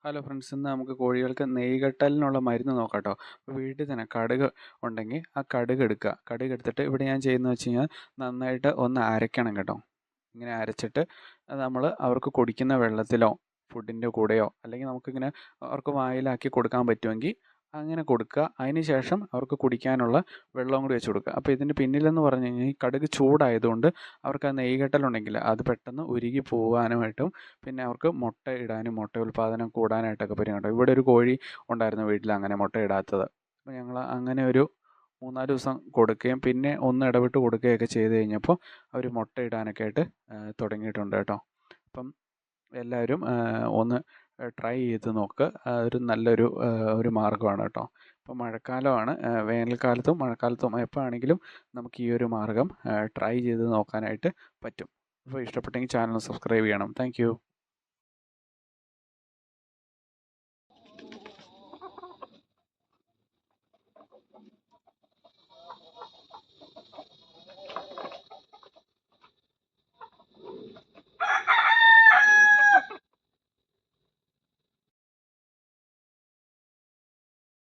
Hello friends, ഇന്ന് നമുക്ക് കോഴികൾക്ക് നെയ്കെട്ടലിനുള്ള മരുന്ന് നോക്കാം കേട്ടോ. അപ്പോൾ വീട്ടിൽ തന്നെ കടുക് ഉണ്ടെങ്കിൽ ആ കടുക് എടുക്കുക. കടുക് എടുത്തിട്ട് ഇവിടെ ഞാൻ ചെയ്യുന്നത് വെച്ച് കഴിഞ്ഞാൽ നന്നായിട്ട് ഒന്ന് അരയ്ക്കണം കേട്ടോ. ഇങ്ങനെ അരച്ചിട്ട് അത് നമ്മൾ അവർക്ക് കുടിക്കുന്ന വെള്ളത്തിലോ ഫുഡിൻ്റെ കൂടെയോ അല്ലെങ്കിൽ നമുക്കിങ്ങനെ അവർക്ക് വായിലാക്കി കൊടുക്കാൻ പറ്റുമെങ്കിൽ അങ്ങനെ കൊടുക്കുക. അതിന് ശേഷം അവർക്ക് കുടിക്കാനുള്ള വെള്ളവും കൂടി വെച്ച് കൊടുക്കുക. അപ്പോൾ ഇതിൻ്റെ പിന്നിലെന്ന് പറഞ്ഞു കഴിഞ്ഞാൽ ഈ കടുക് ചൂടായതുകൊണ്ട് അവർക്ക് ആ നെയ്കെട്ടലുണ്ടെങ്കിൽ അത് പെട്ടെന്ന് ഉരുകി പോകാനുമായിട്ടും പിന്നെ അവർക്ക് മുട്ട ഇടാനും മുട്ട ഉൽപ്പാദനം കൂടാനായിട്ടൊക്കെ പറ്റും കേട്ടോ. ഇവിടെ ഒരു കോഴി ഉണ്ടായിരുന്നു വീട്ടിൽ അങ്ങനെ മുട്ട ഇടാത്തത്. അപ്പോൾ ഞങ്ങൾ അങ്ങനെ ഒരു 3-4 ദിവസം കൊടുക്കുകയും പിന്നെ ഒന്ന് ഇടവിട്ട് കൊടുക്കുകയൊക്കെ ചെയ്ത് കഴിഞ്ഞപ്പോൾ അവർ മുട്ട ഇടാനൊക്കെ ആയിട്ട് തുടങ്ങിയിട്ടുണ്ട് കേട്ടോ. അപ്പം എല്ലാവരും ഒന്ന് ട്രൈ ചെയ്ത് നോക്ക്. ഒരു നല്ലൊരു ഒരു മാർഗ്ഗമാണ് കേട്ടോ. ഇപ്പം മഴക്കാലമാണ്. വേനൽക്കാലത്തും മഴക്കാലത്തും എപ്പോൾ ആണെങ്കിലും നമുക്ക് ഈ ഒരു മാർഗ്ഗം ട്രൈ ചെയ്ത് നോക്കാനായിട്ട് പറ്റും. അപ്പോൾ ഇഷ്ടപ്പെട്ടെങ്കിൽ ചാനൽ സബ്സ്ക്രൈബ് ചെയ്യണം. Thank you.